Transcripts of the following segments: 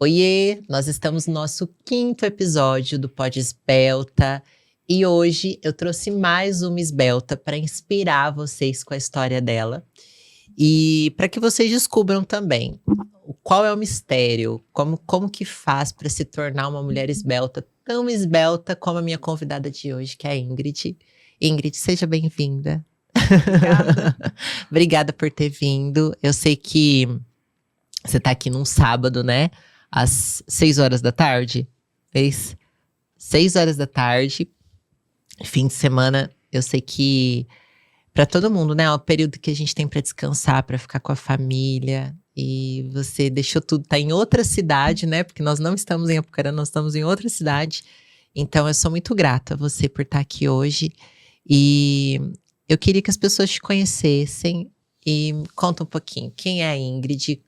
Oiê, nós estamos no nosso 5º episódio do Pod Esbelta e hoje eu trouxe mais uma esbelta para inspirar vocês com a história dela e para que vocês descubram também qual é o mistério, como que faz para se tornar uma mulher esbelta, tão esbelta como a minha convidada de hoje, que é a Ingrid. Ingrid, seja bem-vinda. Obrigada. Obrigada por ter vindo. Eu sei que você está aqui num sábado, né? Às 6 horas da tarde, 6 horas da tarde, fim de semana. Eu sei que para todo mundo, né, é o período que a gente tem para descansar, para ficar com a família. E você deixou tudo, tá em outra cidade, né, porque nós não estamos em Apucarana, nós estamos em outra cidade. Então eu sou muito grata a você por estar aqui hoje. E eu queria que as pessoas te conhecessem e conta um pouquinho, quem é a Ingrid,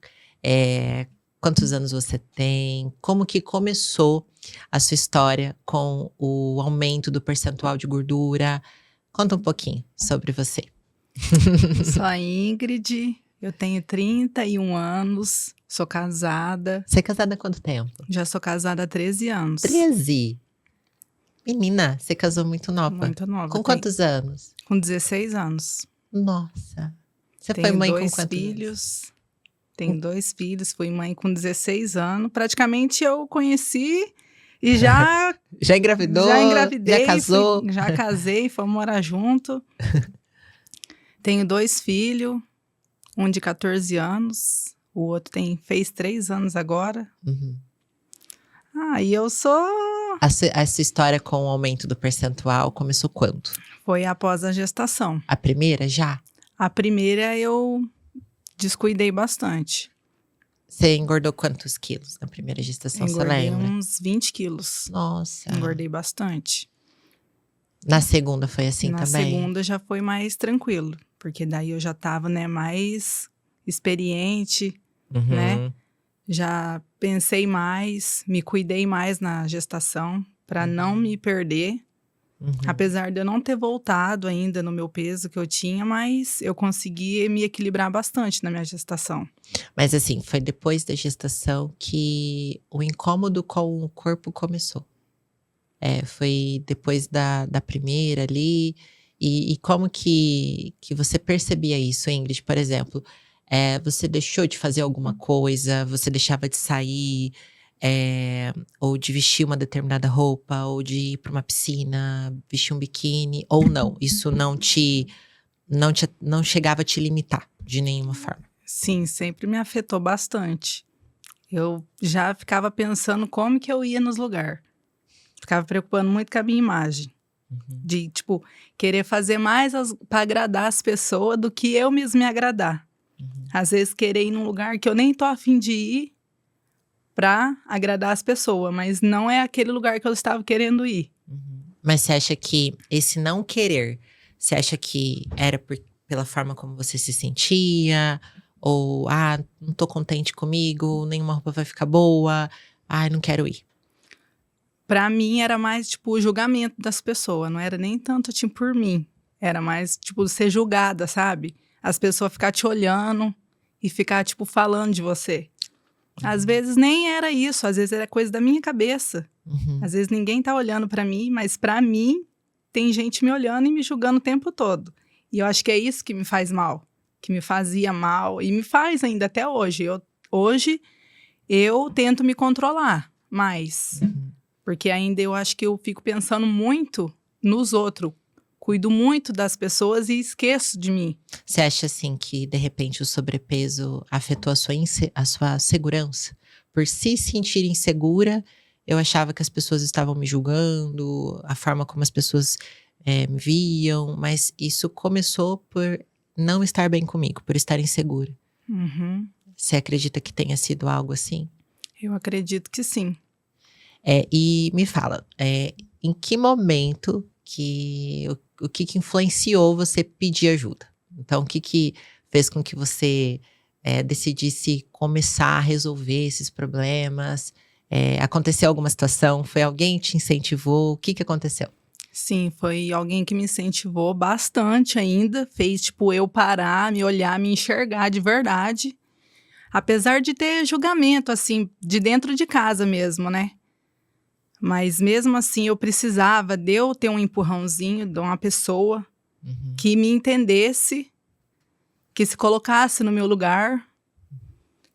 quantos anos você tem? Como que começou a sua história com o aumento do percentual de gordura? Conta um pouquinho sobre você. Sou a Ingrid, eu tenho 31 anos, sou casada. Você é casada há quanto tempo? Já sou casada há 13 anos. 13? Menina, você casou muito nova. Muito nova. Com quantos anos? Com 16 anos. Nossa. Você Tenho foi mãe com dois quantos anos? filhos. Tenho 2 filhos, fui mãe com 16 anos. Praticamente eu conheci e já Já engravidou? já engravidei, Já casou? já casei, fomos morar junto. Tenho 2 filhos, um de 14 anos, o outro fez 3 anos agora. Uhum. E eu sou... Essa história com o aumento do percentual começou quando? Foi após a gestação. A primeira já? A primeira eu descuidei bastante. Você engordou quantos quilos na primeira gestação, você Engordei lembra? uns 20 quilos. Nossa. Engordei bastante. Na segunda foi assim Na também? segunda já foi mais tranquilo, porque daí eu já tava, né, mais experiente, Uhum. né? Já pensei mais, me cuidei mais na gestação para não me perder. Uhum. Apesar de eu não ter voltado ainda no meu peso que eu tinha, mas eu consegui me equilibrar bastante na minha gestação. Mas assim, foi depois da gestação que o incômodo com o corpo começou. Foi depois da primeira ali. E como que você percebia isso, Ingrid? Por exemplo, você deixou de fazer alguma coisa? Você deixava de sair? Ou de vestir uma determinada roupa? Ou de ir para uma piscina, vestir um biquíni? Ou não? Isso não chegava a te limitar de nenhuma forma? Sim, sempre me afetou bastante. Eu já ficava pensando como que eu ia nos lugares. Ficava preocupando muito com a minha imagem. Uhum. De, tipo, querer fazer mais para agradar as pessoas do que eu mesmo me agradar. Uhum. Às vezes querer ir num lugar que eu nem tô a fim de ir para agradar as pessoas, mas não é aquele lugar que eu estava querendo ir. Uhum. Mas você acha que esse não querer, você acha que era pela forma como você se sentia? Ou, não tô contente comigo, nenhuma roupa vai ficar boa, não quero ir. Pra mim era mais, tipo, o julgamento das pessoas, não era nem tanto, tipo, por mim. Era mais, tipo, ser julgada, sabe? As pessoas ficar te olhando e ficar, tipo, falando de você. Às vezes nem era isso, às vezes era coisa da minha cabeça. Uhum. Às vezes ninguém tá olhando pra mim, mas pra mim tem gente me olhando e me julgando o tempo todo. E eu acho que é isso que me faz mal, que me fazia mal e me faz ainda até hoje. Hoje eu tento me controlar mais, porque ainda eu acho que eu fico pensando muito nos outros. Cuido muito das pessoas e esqueço de mim. Você acha, assim, que de repente o sobrepeso afetou a sua segurança? Por se sentir insegura, eu achava que as pessoas estavam me julgando, a forma como as pessoas me viam, mas isso começou por não estar bem comigo, por estar insegura. Uhum. Você acredita que tenha sido algo assim? Eu acredito que sim. E me fala, em que momento o que influenciou você pedir ajuda? Então, o que fez com que você decidisse começar a resolver esses problemas? Aconteceu alguma situação? Foi alguém que te incentivou? O que aconteceu? Sim, foi alguém que me incentivou bastante ainda, fez, tipo, eu parar, me olhar, me enxergar de verdade. Apesar de ter julgamento, assim, de dentro de casa mesmo, né? Mas mesmo assim, eu precisava de eu ter um empurrãozinho de uma pessoa Uhum. que me entendesse, que se colocasse no meu lugar.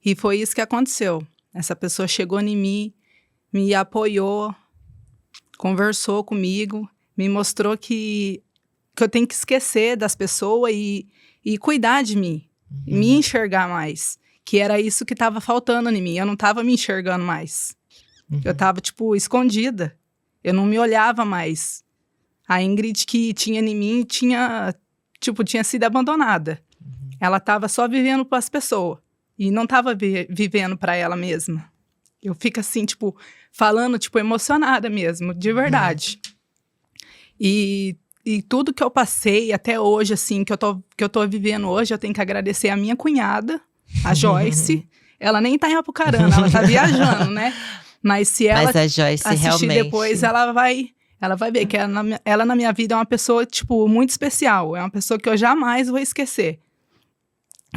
E foi isso que aconteceu. Essa pessoa chegou em mim, me apoiou, conversou comigo, me mostrou que eu tenho que esquecer das pessoas e cuidar de mim, me enxergar mais. Que era isso que estava faltando em mim. Eu não estava me enxergando mais. Eu estava, tipo, escondida. Eu não me olhava mais. A Ingrid que tinha em mim tinha sido abandonada. Ela estava só vivendo para as pessoas. E não estava vivendo para ela mesma. Eu fico assim, tipo, falando, tipo, emocionada mesmo, de verdade. E tudo que eu passei até hoje, assim, que eu tô vivendo hoje, eu tenho que agradecer a minha cunhada, a Joyce. Ela nem tá em Apucarana, ela tá viajando, né? Mas se ela Mas a Joyce assistir realmente… depois, ela vai ver que ela na minha vida é uma pessoa, tipo, muito especial. É uma pessoa que eu jamais vou esquecer.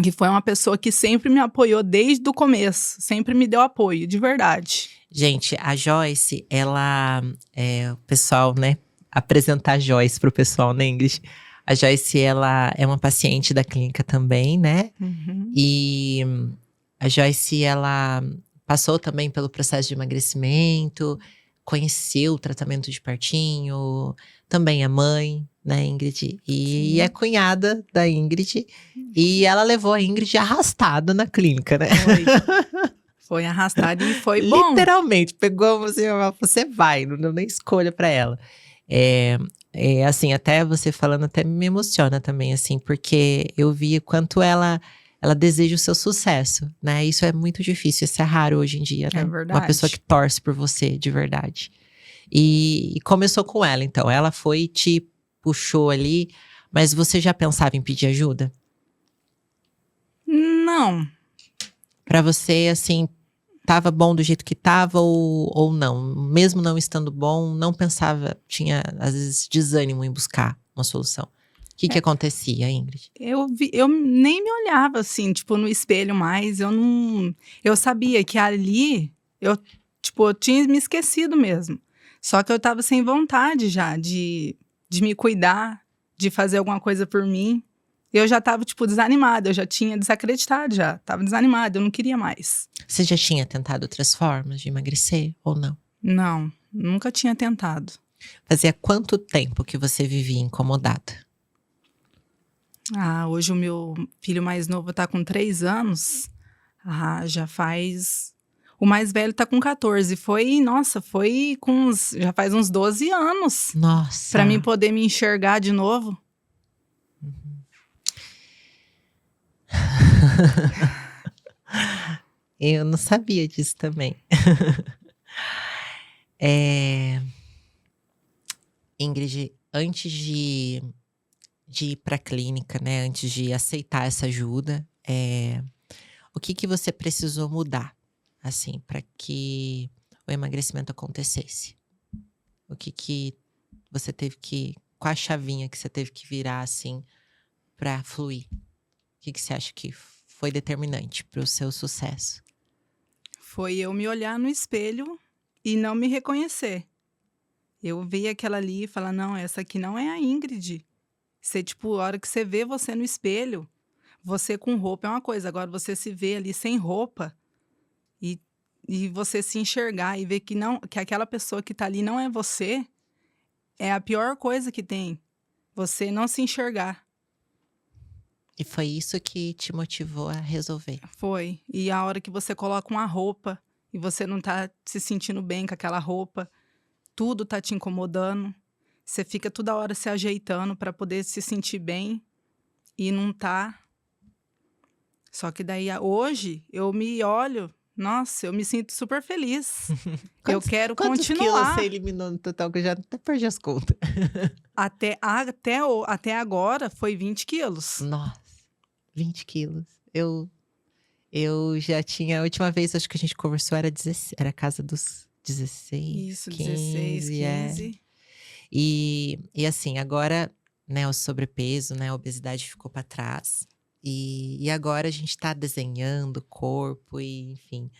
Que foi uma pessoa que sempre me apoiou desde o começo. Sempre me deu apoio, de verdade. Gente, a Joyce, ela… o pessoal, né? Apresentar a Joyce pro pessoal, né, Ingrid? A Joyce, ela é uma paciente da clínica também, né? Uhum. E a Joyce, ela passou também pelo processo de emagrecimento, conheceu o tratamento de partinho, também é mãe, né, Ingrid? E Sim. é cunhada da Ingrid. E ela levou a Ingrid arrastada na clínica, né? Foi arrastada e foi bom. Literalmente, pegou você, você vai, não deu nem escolha pra ela. Assim, até você falando, até me emociona também, assim, porque eu vi quanto ela deseja o seu sucesso, né? Isso é muito difícil, isso é raro hoje em dia, né? É verdade. Uma pessoa que torce por você, de verdade. E começou com ela, então. Ela foi e te puxou ali, mas você já pensava em pedir ajuda? Não. Pra você, assim, tava bom do jeito que tava ou não? Mesmo não estando bom, não pensava, tinha às vezes desânimo em buscar uma solução. O que acontecia, Ingrid? Eu nem me olhava assim, tipo, no espelho mais. Eu sabia que ali, eu tinha me esquecido mesmo. Só que eu tava sem vontade já de me cuidar, de fazer alguma coisa por mim. Eu já tava, tipo, desanimada, eu já tinha desacreditado já. Tava desanimada, eu não queria mais. Você já tinha tentado outras formas de emagrecer ou não? Não, nunca tinha tentado. Fazia quanto tempo que você vivia incomodada? Hoje o meu filho mais novo tá com 3 anos. Já faz… O mais velho tá com 14. Foi já faz uns 12 anos. Nossa! Pra mim poder me enxergar de novo. Eu não sabia disso também. Ingrid, antes de ir para a clínica, né? Antes de aceitar essa ajuda, o que você precisou mudar, assim, para que o emagrecimento acontecesse? O que você teve que… Qual a chavinha que você teve que virar, assim, para fluir? O que você acha que foi determinante para o seu sucesso? Foi eu me olhar no espelho e não me reconhecer. Eu vi aquela ali e falar, não, essa aqui não é a Ingrid. Você, tipo, a hora que você vê você no espelho, você com roupa é uma coisa. Agora você se vê ali sem roupa e você se enxergar e ver que aquela pessoa que tá ali não é você, é a pior coisa que tem. Você não se enxergar. E foi isso que te motivou a resolver? Foi. E a hora que você coloca uma roupa e você não tá se sentindo bem com aquela roupa, tudo tá te incomodando. Você fica toda hora se ajeitando para poder se sentir bem e não tá. Só que daí hoje eu me olho, nossa, eu me sinto super feliz. Eu quero quantos quilos continuar. você eliminou no total, que eu já até perdi as contas? Até agora foi 20 quilos. Nossa, 20 quilos. Eu já tinha… A última vez, acho que a gente conversou, era a casa dos 16, Isso, 15, 16, 15. E assim, agora, né, o sobrepeso, né, a obesidade ficou para trás. E agora a gente tá desenhando o corpo e enfim.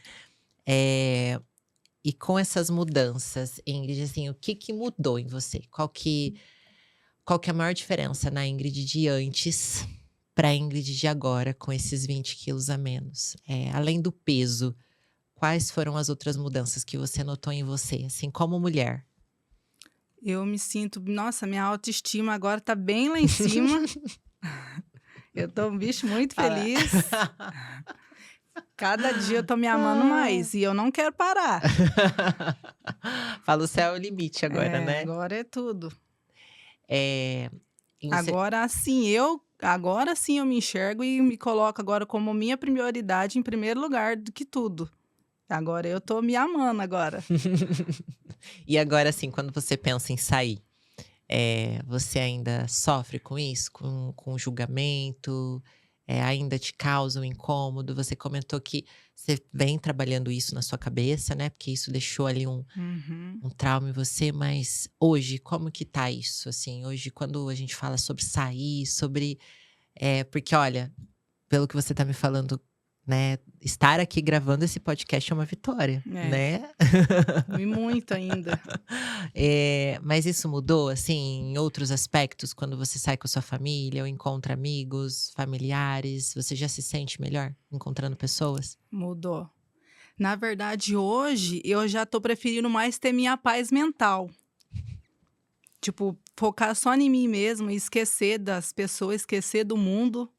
E com essas mudanças, Ingrid, assim, o que mudou em você? Qual que é a maior diferença na Ingrid de antes pra Ingrid de agora, com esses 20 quilos a menos? Além do peso, quais foram as outras mudanças que você notou em você, assim, como mulher? Eu me sinto, nossa, minha autoestima agora tá bem lá em cima. Eu tô um bicho muito Fala. feliz. Cada dia eu tô me amando mais e eu não quero parar. Fala, o céu é o limite agora, né? Agora é tudo. É, e você, Agora sim eu me enxergo e me coloco agora como minha prioridade em primeiro lugar do que tudo. Agora eu tô me amando agora. e agora, assim, quando você pensa em sair, você ainda sofre com isso? Com julgamento? Ainda te causa um incômodo? Você comentou que você vem trabalhando isso na sua cabeça, né? Porque isso deixou ali Uhum. um trauma em você, mas hoje, como que tá isso? Assim, hoje, quando a gente fala sobre sair, porque olha, pelo que você tá me falando, né, estar aqui gravando esse podcast é uma vitória, É, né? e muito ainda. Mas isso mudou, assim, em outros aspectos, quando você sai com a sua família ou encontra amigos, familiares, você já se sente melhor encontrando pessoas? Mudou. Na verdade, hoje eu já tô preferindo mais ter minha paz mental. Tipo, focar só em mim mesmo e esquecer das pessoas, esquecer do mundo,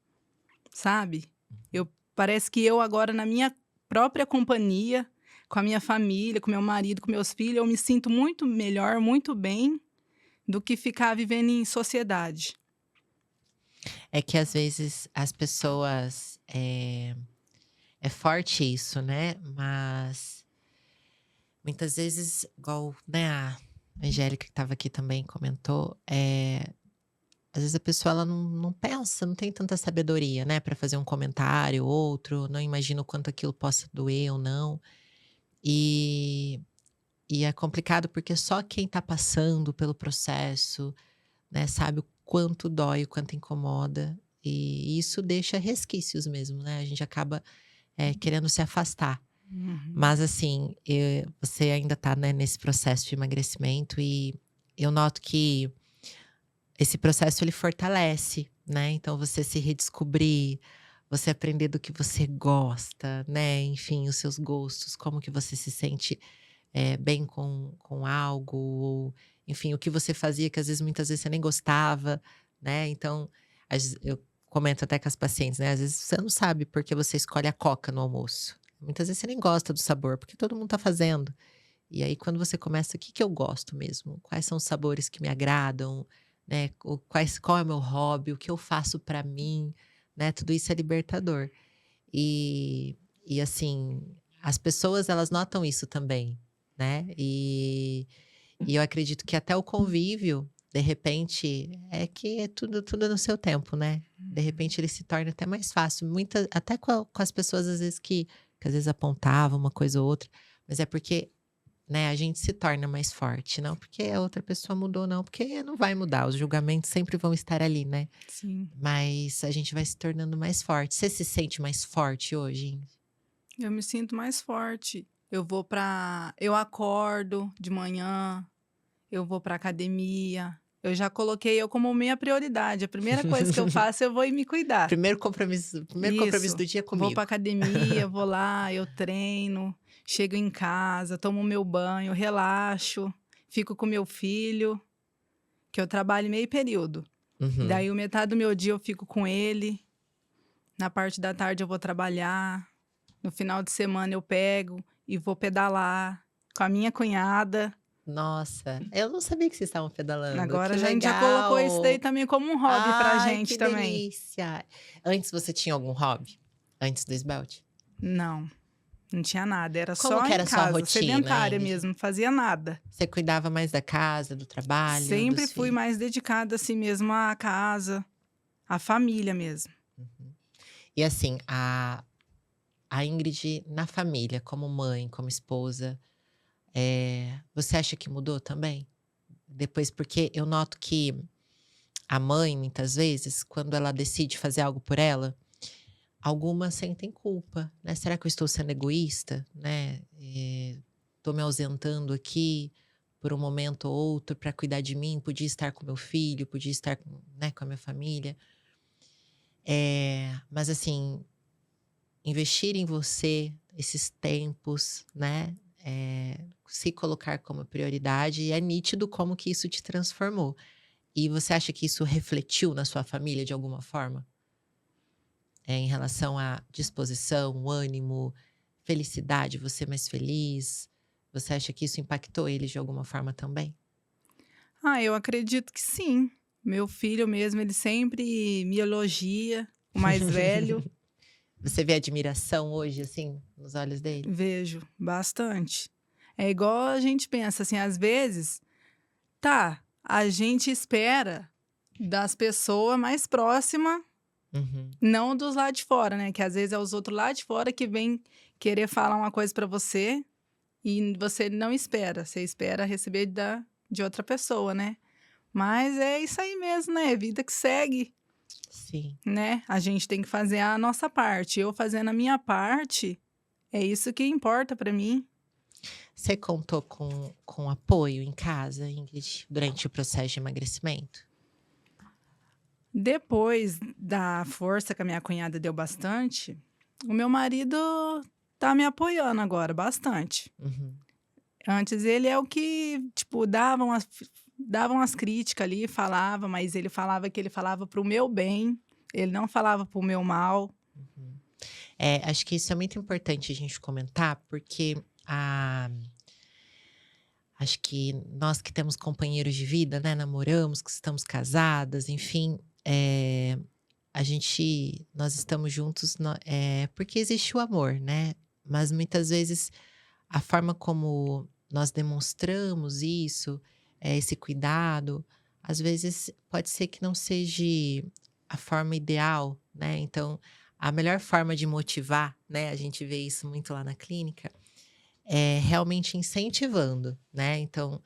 sabe? Parece que eu agora na minha própria companhia, com a minha família, com meu marido, com meus filhos, eu me sinto muito melhor, muito bem, do que ficar vivendo em sociedade. É que às vezes as pessoas. É forte isso, né? Mas muitas vezes, igual, né, a Angélica que estava aqui também comentou, às vezes a pessoa ela não pensa, não tem tanta sabedoria, né, para fazer um comentário, outro, não imagina o quanto aquilo possa doer ou não. E, e é complicado porque só quem tá passando pelo processo, né, sabe o quanto dói, o quanto incomoda. E isso deixa resquícios mesmo, né? A gente acaba querendo se afastar. Uhum. Mas assim, você ainda tá, né, nesse processo de emagrecimento e eu noto que esse processo ele fortalece, né? Então você se redescobrir, você aprender do que você gosta, né? Enfim, os seus gostos, como que você se sente bem com algo, ou, enfim, o que você fazia que às vezes, muitas vezes você nem gostava, né? Então, eu comento até com as pacientes, né? Às vezes você não sabe porque você escolhe a coca no almoço. Muitas vezes você nem gosta do sabor, porque todo mundo tá fazendo. E aí, quando você começa, o que que eu gosto mesmo? Quais são os sabores que me agradam, né? Qual é o meu hobby? O que eu faço pra mim, né? Tudo isso é libertador. E assim, as pessoas elas notam isso também, né? E eu acredito que até o convívio, de repente, é que é tudo no seu tempo, né? De repente ele se torna até mais fácil. Até com as pessoas, às vezes, que às vezes apontavam uma coisa ou outra, mas é porque, né, a gente se torna mais forte, não porque a outra pessoa mudou, não, porque não vai mudar, os julgamentos sempre vão estar ali, né? Sim. Mas a gente vai se tornando mais forte. Você se sente mais forte hoje, Ingrid? Eu me sinto mais forte. Eu acordo de manhã, eu vou pra academia. Eu já coloquei eu como minha prioridade. A primeira coisa que eu faço, eu vou ir me cuidar. Primeiro compromisso do dia é Vou pra comigo. academia, vou lá, eu treino, chego em casa, tomo meu banho, relaxo, fico com meu filho, que eu trabalho meio período. Uhum. Daí, o metade do meu dia eu fico com ele. Na parte da tarde eu vou trabalhar. No final de semana eu pego e vou pedalar com a minha cunhada. Nossa, eu não sabia que vocês estavam pedalando. Agora Que a gente já colocou isso daí legal! também como um hobby pra Ai, gente que também. delícia! Antes você tinha algum hobby? Antes do esbelt? Não, não tinha nada. Era Como só que em era a sua casa, rotina, sedentária Ingrid? mesmo, não fazia nada. Você cuidava mais da casa, do trabalho, Sempre dos fui filhos? mais dedicada assim mesmo à casa, à família mesmo. Uhum. E assim, a Ingrid na família, como mãe, como esposa, você acha que mudou também? Depois, porque eu noto que a mãe, muitas vezes, quando ela decide fazer algo por ela, algumas sentem culpa, né? Será que eu estou sendo egoísta, né? Tô me ausentando aqui por um momento ou outro para cuidar de mim, podia estar com meu filho, podia estar, né, com a minha família. Mas assim, investir em você, esses tempos, né? Se colocar como prioridade, e é nítido como que isso te transformou. E você acha que isso refletiu na sua família de alguma forma? Em relação à disposição, ânimo, felicidade, você mais feliz? Você acha que isso impactou eles de alguma forma também? Eu acredito que sim. Meu filho mesmo, ele sempre me elogia, o mais velho, Você vê admiração hoje, assim, nos olhos dele? vejo bastante. É igual a gente pensa, assim, às vezes, tá, a gente espera das pessoas mais próximas, Uhum. não dos lá de fora, né? Que às vezes é os outros lá de fora que vêm querer falar uma coisa pra você e você não espera. Você espera receber de outra pessoa, né? Mas é isso aí mesmo, né? Vida que segue, Sim. né? A gente tem que fazer a nossa parte. Eu fazendo a minha parte, é isso que importa pra mim. Você contou com apoio em casa, Ingrid, durante o processo de emagrecimento? Depois da força que a minha cunhada deu bastante, o meu marido tá me apoiando agora bastante. Uhum. Antes ele é o que, tipo, dava umas críticas ali, falava, mas ele falava que ele falava pro meu bem, ele não falava pro meu mal. Uhum. Acho que isso é muito importante a gente comentar, porque acho que nós que temos companheiros de vida, né, namoramos, que estamos casadas, enfim, nós estamos juntos porque existe o amor, né? Mas muitas vezes a forma como nós demonstramos isso, esse cuidado, às vezes pode ser que não seja a forma ideal, né? Então, a melhor forma de motivar, né? A gente vê isso muito lá na clínica, é realmente incentivando, né? Então,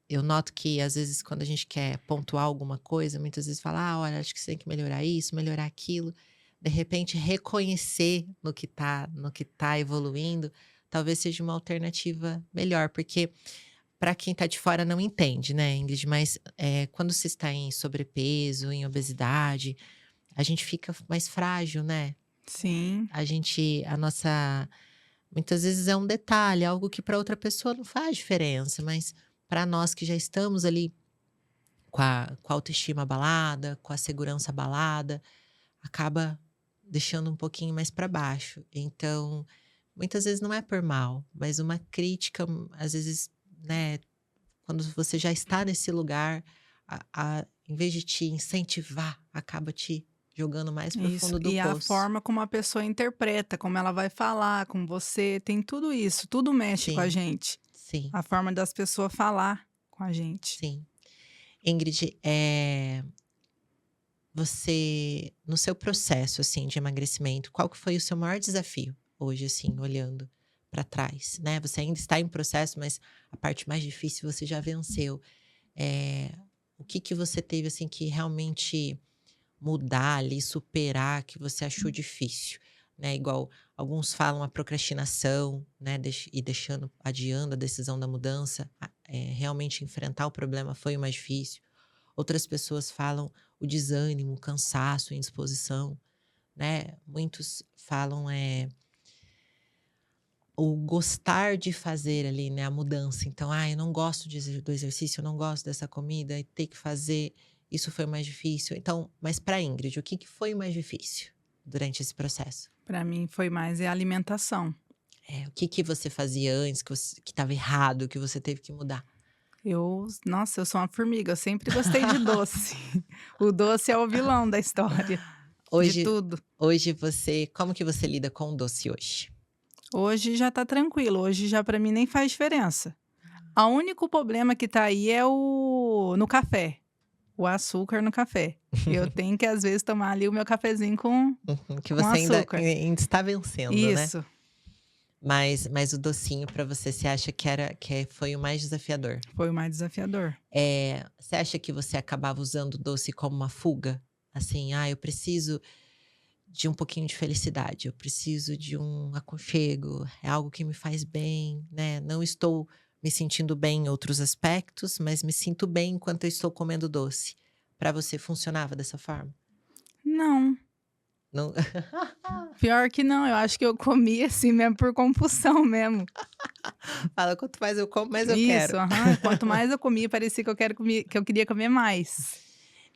eu noto que às vezes quando a gente quer pontuar alguma coisa, muitas vezes fala: olha, acho que você tem que melhorar isso, melhorar aquilo. De repente, reconhecer no que tá evoluindo, talvez seja uma alternativa melhor, porque para quem tá de fora não entende, né, Ingrid, mas quando você está em sobrepeso, em obesidade, a gente fica mais frágil, né? Sim, A nossa Muitas vezes é um detalhe, algo que para outra pessoa não faz diferença, mas para nós que já estamos ali com a autoestima abalada, com a segurança abalada, acaba deixando um pouquinho mais para baixo. Então, muitas vezes não é por mal, mas uma crítica, às vezes, né, quando você já está nesse lugar, em vez de te incentivar, acaba te jogando mais pro isso. fundo do E a poço. forma como a pessoa interpreta, como ela vai falar com você, tem tudo isso, tudo mexe com a Sim, gente. sim, A forma das pessoas falar com a gente. sim. Ingrid, você, no seu processo, assim, de emagrecimento, qual que foi o seu maior desafio hoje, assim, olhando para trás, né? Você ainda está em processo, mas a parte mais difícil você já venceu. O que que você teve, assim, que realmente mudar ali, superar, que você achou difícil, né? Igual alguns falam a procrastinação, né? E deixando, adiando a decisão da mudança. Realmente enfrentar o problema foi o mais difícil. Outras pessoas falam o desânimo, o cansaço, a indisposição, né? Muitos falam o gostar de fazer ali, né? A mudança. Então, eu não gosto do exercício, eu não gosto dessa comida, e ter que fazer, isso foi mais difícil. Então, mas para Ingrid, o que que foi mais difícil durante esse processo? Para mim foi mais a alimentação. O que que você fazia antes, que estava errado, que você teve que mudar? Nossa, eu sou uma formiga, eu sempre gostei de doce. O doce é o vilão da história, de Hoje, tudo. como que você lida com o doce hoje? Hoje já tá tranquilo, hoje já para mim nem faz diferença. O único problema que tá aí é no café, o açúcar no café. Eu tenho que às vezes tomar ali o meu cafezinho com, Uhum, que com você ainda, açúcar. ainda está vencendo, né? Isso. Mas o docinho pra você acha que foi o mais desafiador? Foi o mais desafiador. Você acha que você acabava usando o doce como uma fuga? Assim: "Ah, eu preciso de um pouquinho de felicidade, eu preciso de um aconchego, é algo que me faz bem, né, não estou me sentindo bem em outros aspectos, mas me sinto bem enquanto eu estou comendo doce". Pra você funcionava dessa forma? Não, Não. pior que não, eu acho que eu comia assim mesmo por compulsão mesmo. Fala: "Quanto mais eu como, mais eu Isso, quero". aham, quanto mais eu comia, parecia que eu queria comer mais.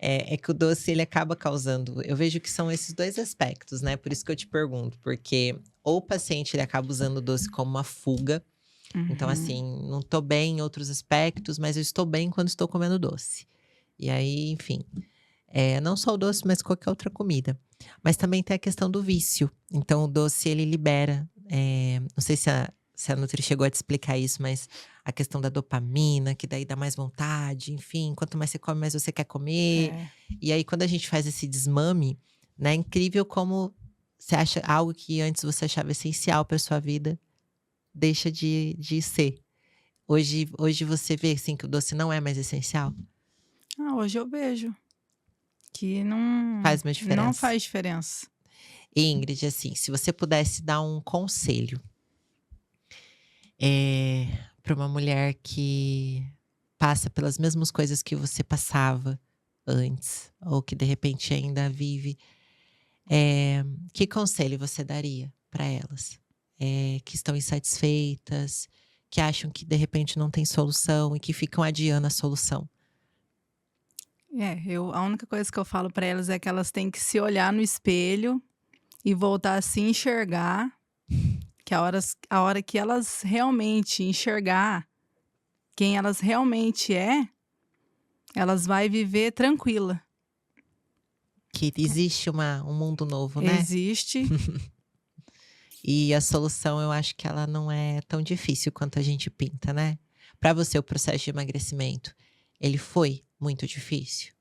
É que o doce ele acaba causando, eu vejo que são esses 2 aspectos, né, por isso que eu te pergunto, porque ou o paciente ele acaba usando o doce como uma fuga, então Uhum. assim, não tô bem em outros aspectos, mas eu estou bem quando estou comendo doce. E aí, enfim, não só o doce, mas qualquer outra comida. Mas também tem a questão do vício, então o doce ele libera, não sei se a nutri chegou a te explicar isso, mas a questão da dopamina, que daí dá mais vontade, enfim, quanto mais você come, mais você quer comer. É. E aí quando a gente faz esse desmame, né, é incrível como você acha algo que antes você achava essencial para sua vida, deixa de ser. Hoje você vê, assim, que o doce não é mais essencial? Ah, hoje eu vejo que não Faz uma não diferença. faz diferença. Ingrid, assim, se você pudesse dar um conselho, para uma mulher que passa pelas mesmas coisas que você passava antes, ou que de repente ainda vive, que conselho você daria para elas? Que estão insatisfeitas, que acham que de repente não tem solução e que ficam adiando a solução. A única coisa que eu falo pra elas é que elas têm que se olhar no espelho e voltar a se enxergar, que a hora que elas realmente enxergar quem elas realmente elas vai viver tranquila. Que existe um mundo novo, né? Existe. E a solução eu acho que ela não é tão difícil quanto a gente pinta, né? Para você o processo de emagrecimento, ele foi muito difícil?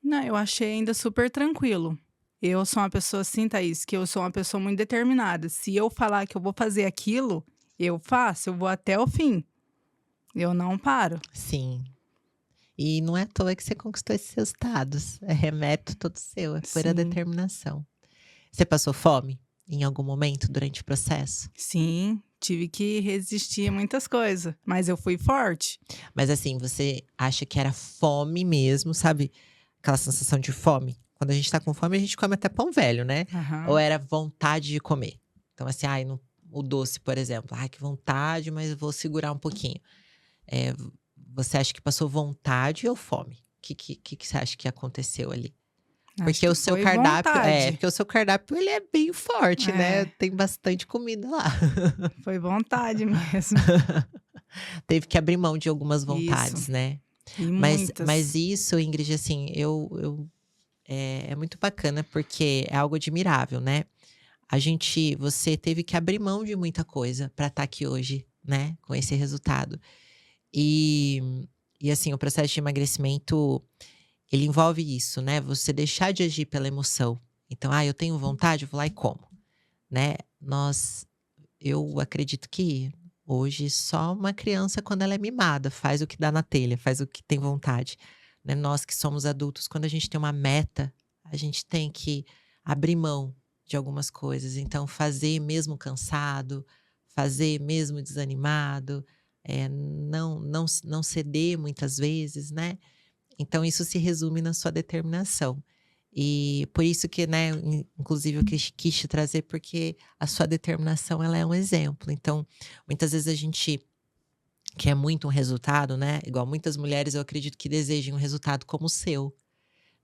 Não, eu achei ainda super tranquilo. Eu sou uma pessoa assim, Thaís, que eu sou uma pessoa muito determinada. Se eu falar que eu vou fazer aquilo, eu faço, eu vou até o fim. Eu não paro. Sim. E não é à toa que você conquistou esses resultados. É mérito todo seu, é pura Sim, determinação. Você passou fome em algum momento durante o processo? sim, tive que resistir a muitas coisas, mas eu fui forte. Mas assim, você acha que era fome mesmo, sabe? Aquela sensação de fome? Quando a gente tá com fome, a gente come até pão velho, né? Ou Aham. era vontade de comer? Então, assim, ai, o doce, por exemplo. Ai, que vontade, mas eu vou segurar um pouquinho. É, você acha que passou vontade ou fome? O que você acha que aconteceu ali? Acho Porque que o seu foi cardápio, vontade. porque o seu cardápio ele é bem forte, né? É, Tem bastante comida lá. foi vontade mesmo. Teve que abrir mão de algumas Isso, vontades, né? e Mas muitas. isso, Ingrid, assim, é muito bacana porque é algo admirável, né? Você teve que abrir mão de muita coisa para estar aqui hoje, né? Com esse resultado. E, e assim, o processo de emagrecimento, ele envolve isso, né? Você deixar de agir pela emoção. Então, eu tenho vontade, eu vou lá e como, né? Eu acredito que hoje só uma criança, quando ela é mimada, faz o que dá na telha, faz o que tem vontade, né? Nós que somos adultos, quando a gente tem uma meta, a gente tem que abrir mão de algumas coisas. Então, fazer mesmo cansado, fazer mesmo desanimado, não ceder muitas vezes, né? Então isso se resume na sua determinação. E por isso que, né, inclusive eu quis te trazer, porque a sua determinação ela é um exemplo. Então, muitas vezes a gente quer muito um resultado, né? Igual muitas mulheres eu acredito que desejem um resultado como o seu,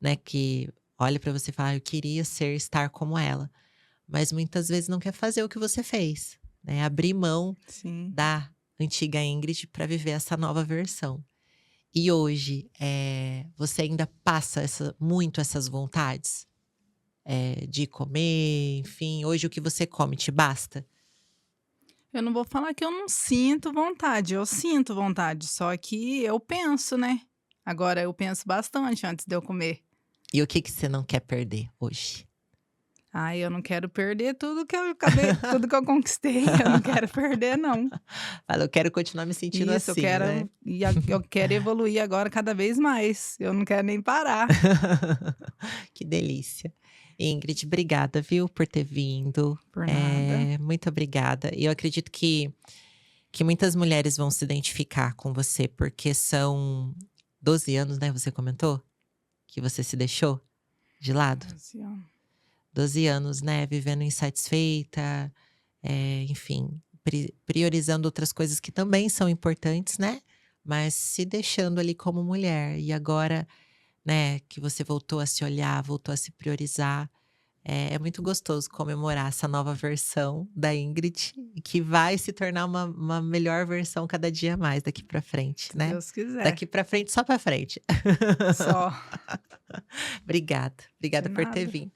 né? Que olha pra você e fala, eu queria estar como ela. Mas muitas vezes não quer fazer o que você fez, né? Abrir mão Sim. da antiga Ingrid para viver essa nova versão. E hoje, você ainda passa muito essas vontades? De comer, enfim, hoje o que você come te basta? Eu não vou falar que eu não sinto vontade, eu sinto vontade, só que eu penso, né. Agora eu penso bastante antes de eu comer. E o que você não quer perder hoje? Ai, eu não quero perder tudo que eu acabei, tudo que eu conquistei. Eu não quero perder, não. Fala, eu quero continuar me sentindo Isso, eu assim, né? quero, eu quero evoluir agora cada vez mais. Eu não quero nem parar. Que delícia. Ingrid, obrigada, viu, por ter vindo. Por nada. Muito obrigada. E eu acredito que muitas mulheres vão se identificar com você, porque são 12 anos, né? Você comentou? Que você se deixou de lado. Assim, ó. 12 anos, né? Vivendo insatisfeita, enfim, priorizando outras coisas que também são importantes, né? Mas se deixando ali como mulher. E agora, né, que você voltou a se olhar, voltou a se priorizar. É muito gostoso comemorar essa nova versão da Ingrid, que vai se tornar uma melhor versão cada dia mais daqui pra frente, Se né? Deus quiser. Daqui pra frente, só pra frente. Só. Obrigada. De Obrigada por ter nada. vindo.